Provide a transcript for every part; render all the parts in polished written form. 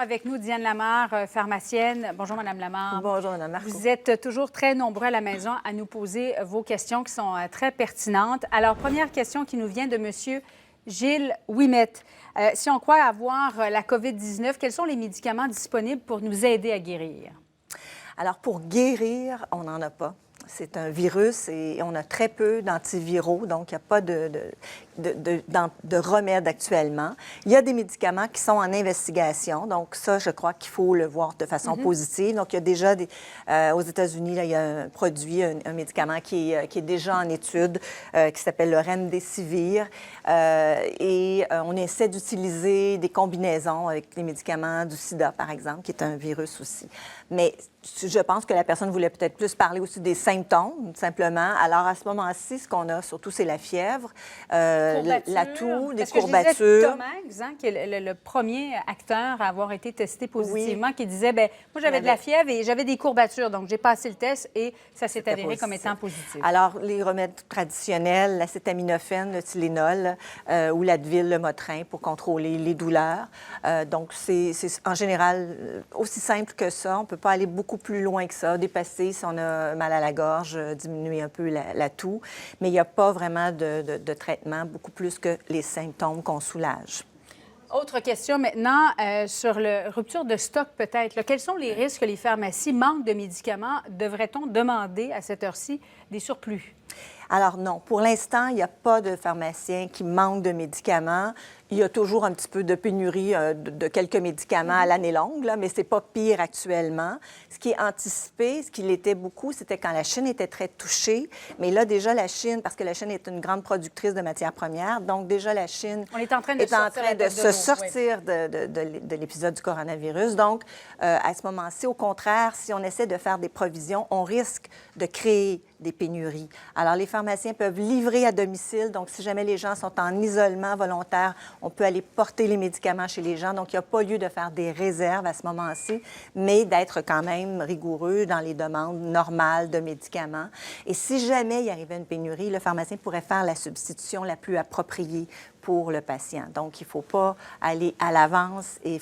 Avec nous, Diane Lamarre, pharmacienne. Bonjour, Madame Lamarre. Bonjour, Mme Marco. Vous êtes toujours très nombreux à la maison à nous poser vos questions qui sont très pertinentes. Alors, première question qui nous vient de M. Gilles Ouimet. Si on croit avoir la COVID-19, quels sont les médicaments disponibles pour nous aider à guérir? Alors, pour guérir, on n'en a pas. C'est un virus et on a très peu d'antiviraux, donc il n'y a pas de remède actuellement. Il y a des médicaments qui sont en investigation, donc ça, je crois qu'il faut le voir de façon positive. Donc, il y a déjà aux États-Unis, là, il y a un produit, un médicament qui est déjà en étude, qui s'appelle le Remdesivir. On essaie d'utiliser des combinaisons avec les médicaments du sida, par exemple, qui est un virus aussi. Mais je pense que la personne voulait peut-être plus parler aussi des symptômes, simplement. Alors, à ce moment-ci, ce qu'on a surtout, c'est la fièvre, la toux, des courbatures. Je disais Tom Hanks, hein, qui est le premier acteur à avoir été testé positivement, Oui. qui disait, bien, moi, j'avais de la fièvre et j'avais des courbatures, donc j'ai passé le test et ça s'est avéré positif. comme étant positif. Alors, les remèdes traditionnels, l'acétaminophène, le Tylenol ou l'Advil, le Motrin pour contrôler les douleurs. Donc, c'est en général aussi simple que ça. On ne peut pas aller beaucoup plus loin que ça, dépasser si on a mal à la gorge, diminuer un peu la toux. Mais il n'y a pas vraiment de traitement, beaucoup plus que les symptômes qu'on soulage. Autre question maintenant sur la rupture de stock peut-être. Là, quels sont les risques que les pharmacies manquent de médicaments? Devrait-on demander à cette heure-ci des surplus? Alors non, pour l'instant, il n'y a pas de pharmacien qui manque de médicaments. Il y a toujours un petit peu de pénurie de quelques médicaments à l'année longue, là, mais ce n'est pas pire actuellement. Ce qui est anticipé, ce qui l'était beaucoup, c'était quand la Chine était très touchée. Mais là, déjà, la Chine, parce que la Chine est une grande productrice de matières premières, donc déjà, la Chine On est en train de se sortir de l'épisode du coronavirus. Donc, à ce moment-ci, au contraire, si on essaie de faire des provisions, on risque de créer des pénuries. Alors, les pharmaciens peuvent livrer à domicile. Donc, si jamais les gens sont en isolement volontaire, on peut aller porter les médicaments chez les gens. Donc, il n'y a pas lieu de faire des réserves à ce moment-ci, mais d'être quand même rigoureux dans les demandes normales de médicaments. Et si jamais il arrivait une pénurie, le pharmacien pourrait faire la substitution la plus appropriée pour le patient. Donc, il ne faut pas aller à l'avance et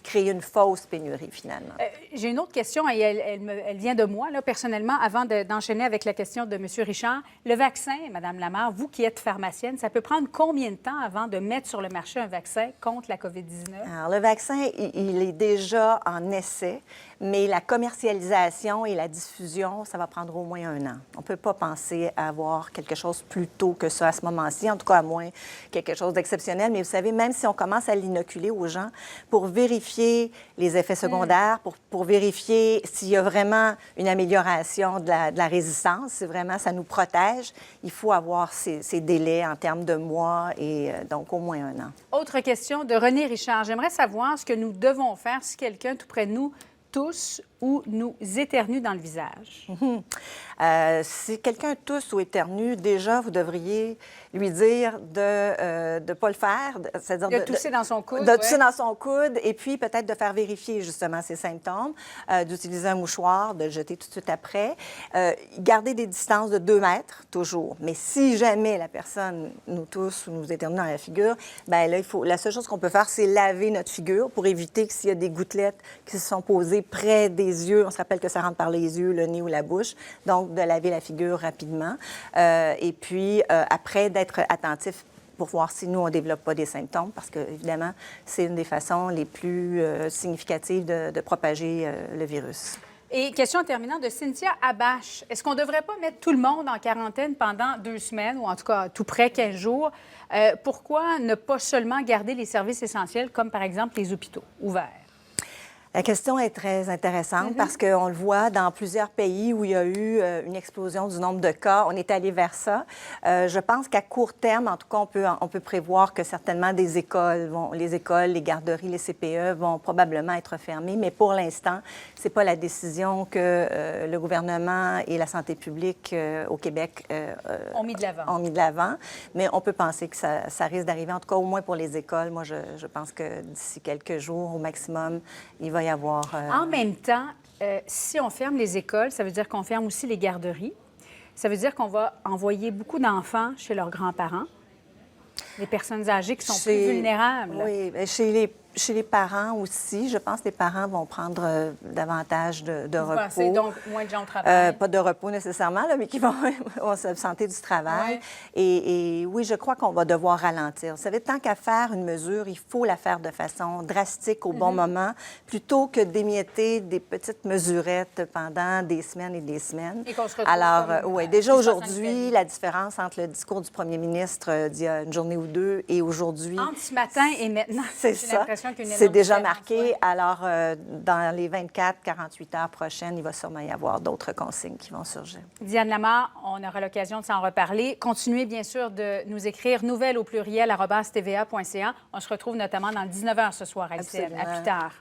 créer une fausse pénurie, finalement. J'ai une autre question et elle vient de moi, là, personnellement, avant d'enchaîner avec la question de M. Richard. Le vaccin, Mme Lamarre, vous qui êtes pharmacienne, ça peut prendre combien de temps avant de mettre sur le marché un vaccin contre la COVID-19? Alors, le vaccin, il est déjà en essai, mais la commercialisation et la diffusion, ça va prendre au moins 1 an. On ne peut pas penser à avoir quelque chose plus tôt que ça à ce moment-ci, en tout cas à moins quelque chose d'exceptionnel. Mais vous savez, même si on commence à l'inoculer aux gens pour vérifier les effets secondaires, pour vérifier s'il y a vraiment une amélioration de la résistance, si vraiment ça nous protège, il faut avoir ces délais en termes de mois et donc au moins 1 an. Autre question de René Richard. J'aimerais savoir ce que nous devons faire si quelqu'un tout près de nous tousse ou nous éternue dans le visage. Si quelqu'un tousse ou éternue, déjà, vous devriez lui dire de ne pas le faire. C'est-à-dire de tousser dans son coude. De tousser dans son coude et puis peut-être de faire vérifier justement ses symptômes, d'utiliser un mouchoir, de le jeter tout de suite après. Garder des distances de 2 mètres, toujours. Mais si jamais la personne nous tousse ou nous éternue dans la figure, bien là, la seule chose qu'on peut faire, c'est laver notre figure pour éviter que s'il y a des gouttelettes qui se sont posées près des yeux, on se rappelle que ça rentre par les yeux, le nez ou la bouche, donc de laver la figure rapidement. Et puis, après, d'être attentif pour voir si nous, on ne développe pas des symptômes, parce que, évidemment, c'est une des façons les plus significatives de propager le virus. Et question terminant de Cynthia Abache. Est-ce qu'on ne devrait pas mettre tout le monde en quarantaine pendant 2 semaines, ou en tout cas tout près 15 jours? Pourquoi ne pas seulement garder les services essentiels, comme par exemple les hôpitaux, ouverts? La question est très intéressante parce qu'on le voit dans plusieurs pays où il y a eu une explosion du nombre de cas. On est allé vers ça. Je pense qu'à court terme, en tout cas, on peut prévoir que certainement les écoles, les garderies, les CPE vont probablement être fermées. Mais pour l'instant, ce n'est pas la décision que le gouvernement et la santé publique au Québec ont mis de l'avant. Mais on peut penser que ça risque d'arriver, en tout cas au moins pour les écoles. Moi, je pense que d'ici quelques jours au maximum, il va y avoir... En même temps, si on ferme les écoles, ça veut dire qu'on ferme aussi les garderies. Ça veut dire qu'on va envoyer beaucoup d'enfants chez leurs grands-parents, les personnes âgées qui sont plus vulnérables. Oui, chez les chez les parents aussi, je pense que les parents vont prendre davantage de Vous repos. pensez donc moins de gens au travail? Pas de repos nécessairement, là, mais qui vont s'absenter du travail. Ouais. Et oui, je crois qu'on va devoir ralentir. Vous savez, tant qu'à faire une mesure, il faut la faire de façon drastique au bon moment, plutôt que d'émietter des petites mesurettes pendant des semaines et des semaines. Et qu'on se retrouve Alors, comme, oui, déjà qui se passe en aujourd'hui, Italie. la différence entre le discours du premier ministre d'il y a une journée ou deux et aujourd'hui... Entre ce matin et maintenant, C'est j'ai ça. l'impression qu'il y a une C'est énorme déjà différence, marqué. ouais. Alors, dans les 24-48 heures prochaines, il va sûrement y avoir d'autres consignes qui vont surgir. Diane Lamar, on aura l'occasion de s'en reparler. Continuez bien sûr de nous écrire nouvelles au pluriel @tva.ca. On se retrouve notamment dans le 19h ce soir à LCN. À Absolument. plus tard.